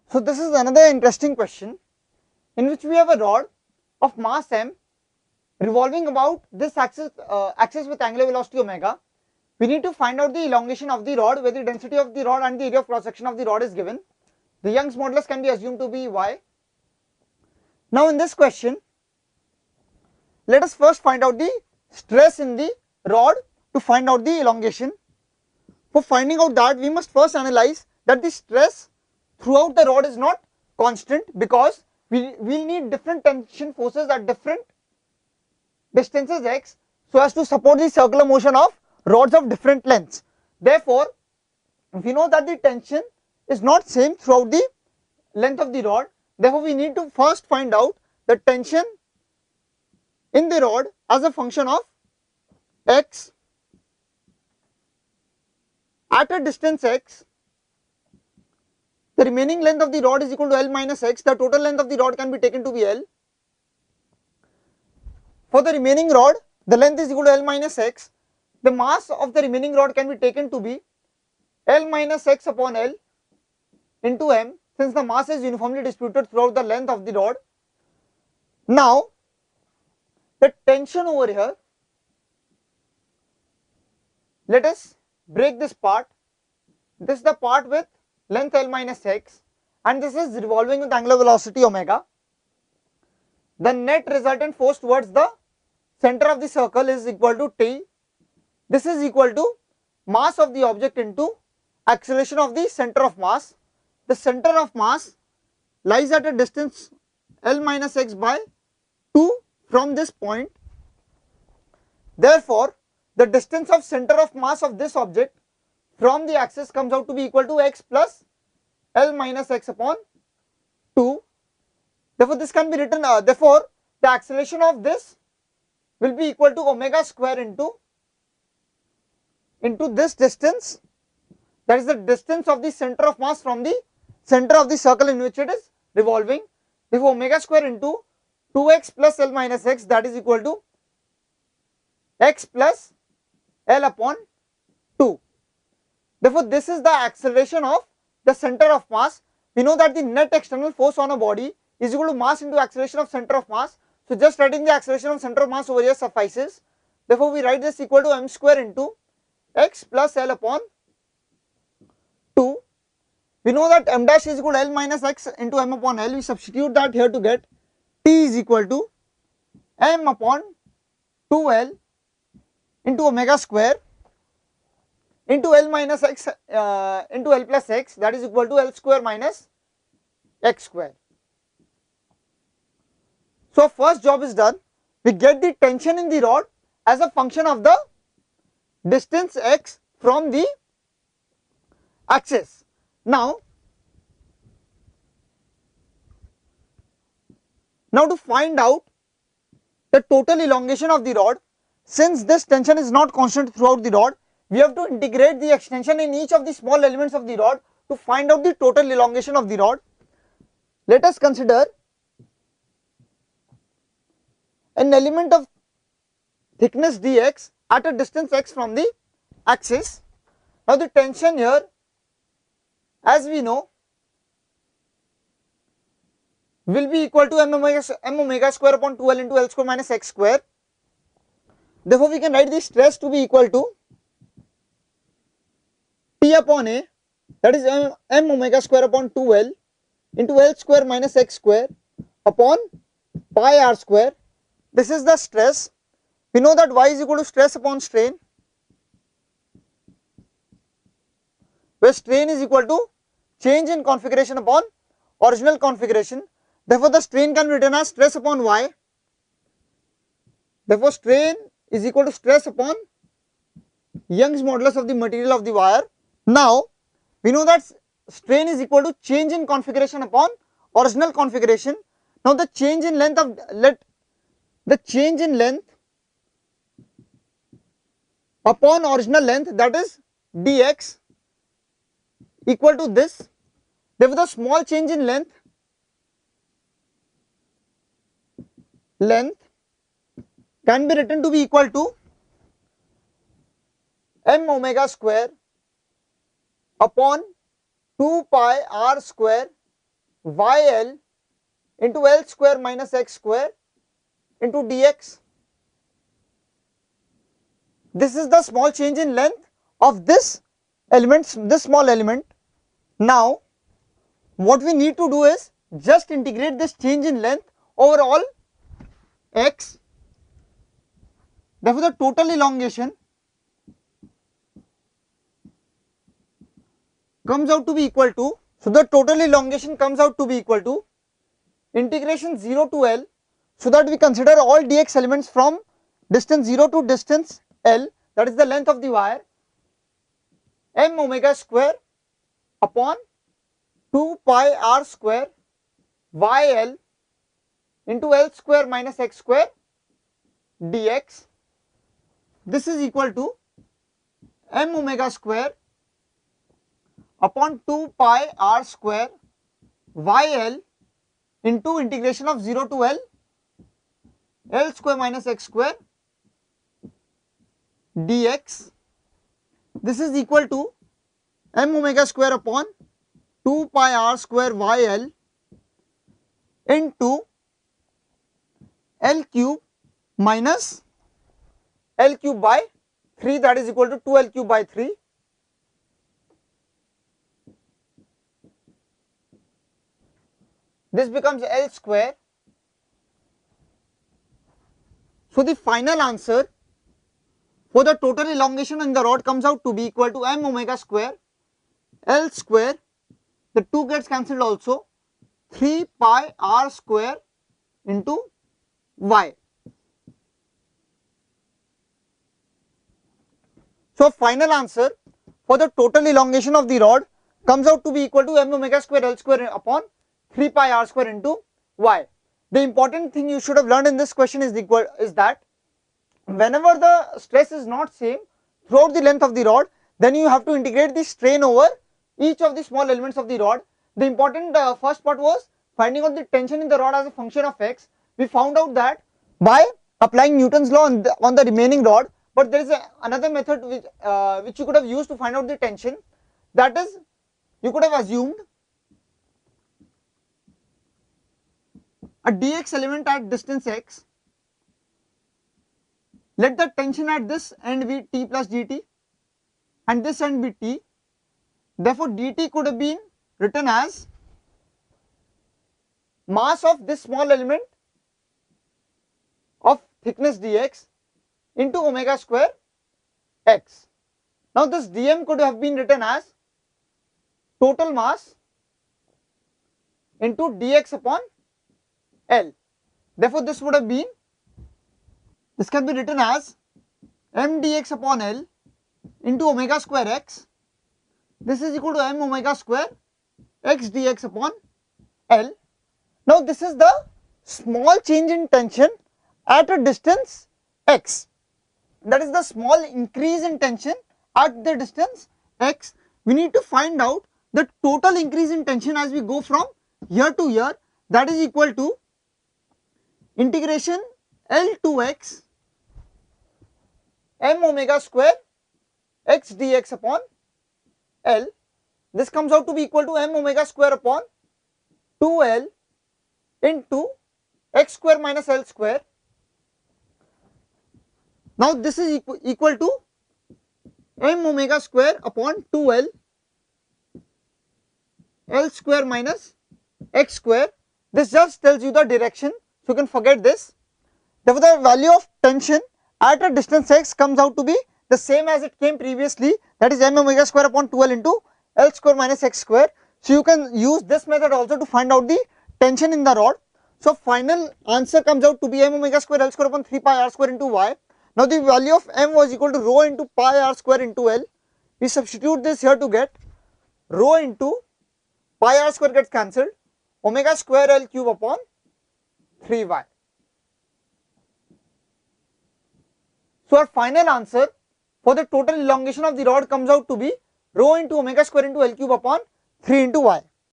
So this is another interesting question in which we have a rod of mass m revolving about this axis with angular velocity omega. We need to find out the elongation of the rod, where the density of the rod and the area of cross section of the rod is given. The Young's modulus can be assumed to be y. Now in this question, let us first find out the stress in the rod to find out the elongation. For finding out that, we must first analyze that the stress throughout the rod is not constant, because we will need different tension forces at different distances x so as to support the circular motion of rods of different lengths. Therefore, we know that the tension is not same throughout the length of the rod. Therefore, we need to first find out the tension in the rod as a function of x at a distance x. The remaining length of the rod is equal to L minus x. The total length of the rod can be taken to be L. For the remaining rod, the length is equal to L minus x. The mass of the remaining rod can be taken to be L minus x upon L into m, since the mass is uniformly distributed throughout the length of the rod. Now, the tension over here, let us break this part. This is the part with length L minus x, and this is revolving with angular velocity omega. The net resultant force towards the center of the circle is equal to T. This is equal to mass of the object into acceleration of the center of mass. The center of mass lies at a distance L minus x by 2 from this point. Therefore, the distance of center of mass of this object from the axis comes out to be equal to x plus L minus x upon 2. Therefore, this can be written, therefore, the acceleration of this will be equal to omega square into this distance, that is the distance of the center of mass from the center of the circle in which it is revolving. Therefore, omega square into 2x plus L minus x, that is equal to x plus L upon 2. Therefore, this is the acceleration of the center of mass. We know that the net external force on a body is equal to mass into acceleration of center of mass. So, just writing the acceleration of center of mass over here suffices. Therefore, we write this equal to m square into x plus L upon 2. We know that m dash is equal to L minus x into m upon L. We substitute that here to get T is equal to m upon 2L into omega square into L minus x into L plus x, that is equal to L square minus x square. So, first job is done. We get the tension in the rod as a function of the distance x from the axis. Now to find out the total elongation of the rod, since this tension is not constant throughout the rod, we have to integrate the extension in each of the small elements of the rod to find out the total elongation of the rod. Let us consider an element of thickness dx at a distance x from the axis. Now the tension here, as we know, will be equal to m omega square upon 2L into L square minus x square. Therefore, we can write the stress to be equal to T upon A, that is m omega square upon 2L into L square minus x square upon pi r square. This is the stress. We know that y is equal to stress upon strain, where strain is equal to change in configuration upon original configuration. Therefore, the strain can be written as stress upon y. Therefore, strain is equal to stress upon Young's modulus of the material of the wire. Now, we know that strain is equal to change in configuration upon original configuration. Now, the change in length of upon original length, that is dx, equal to this. Therefore, the small change in length can be written to be equal to m omega square upon 2 pi r square yl into L square minus x square into dx. This is the small change in length of this small element. Now, what we need to do is just integrate this change in length over all x. Therefore, the total elongation comes out to be equal to, so the total elongation comes out to be equal to integration 0 to L, so that we consider all dx elements from distance 0 to distance L, that is the length of the wire, m omega square upon 2 pi r square yl into L square minus x square dx. This is equal to m omega square upon 2 pi r square yl into integration of 0 to L square minus x square dx. This is equal to m omega square upon 2 pi r square yl into L cube minus L cube by 3, that is equal to 2L cube by 3. This becomes L square. So the final answer for the total elongation in the rod comes out to be equal to m omega square L square, the 2 gets cancelled also, 3 pi r square into y. So final answer for the total elongation of the rod comes out to be equal to m omega square L square upon 3 pi r square into y. The important thing you should have learned in this question is that whenever the stress is not same throughout the length of the rod, then you have to integrate the strain over each of the small elements of the rod. The important first part was finding out the tension in the rod as a function of x. We found out that by applying Newton's law on the remaining rod, but there is another method which you could have used to find out the tension. That is, you could have assumed a dx element at distance x. Let the tension at this end be T plus dt and this end be T. Therefore, dt could have been written as mass of this small element of thickness dx into omega square x. Now, this dm could have been written as total mass into dx upon L. Therefore, this would have been, this can be written as m dx upon L into omega square x. This is equal to m omega square x dx upon L. Now, this is the small change in tension at a distance x. That is the small increase in tension at the distance x. We need to find out the total increase in tension as we go from here to here. That is equal to integration L to x m omega square x dx upon L. This comes out to be equal to m omega square upon 2L into x square minus L square. Now, this is equal to m omega square upon 2L L square minus x square. This just tells you the direction, so you can forget this. Therefore, the value of tension at a distance x comes out to be the same as it came previously, that is m omega square upon 2L into L square minus x square. So, you can use this method also to find out the tension in the rod. So, final answer comes out to be m omega square L square upon 3 pi r square into y. Now, the value of m was equal to rho into pi r square into L. We substitute this here to get rho into pi r square gets cancelled, omega square L cube upon 3y. So, our final answer for the total elongation of the rod comes out to be rho into omega square into L cube upon 3 into y.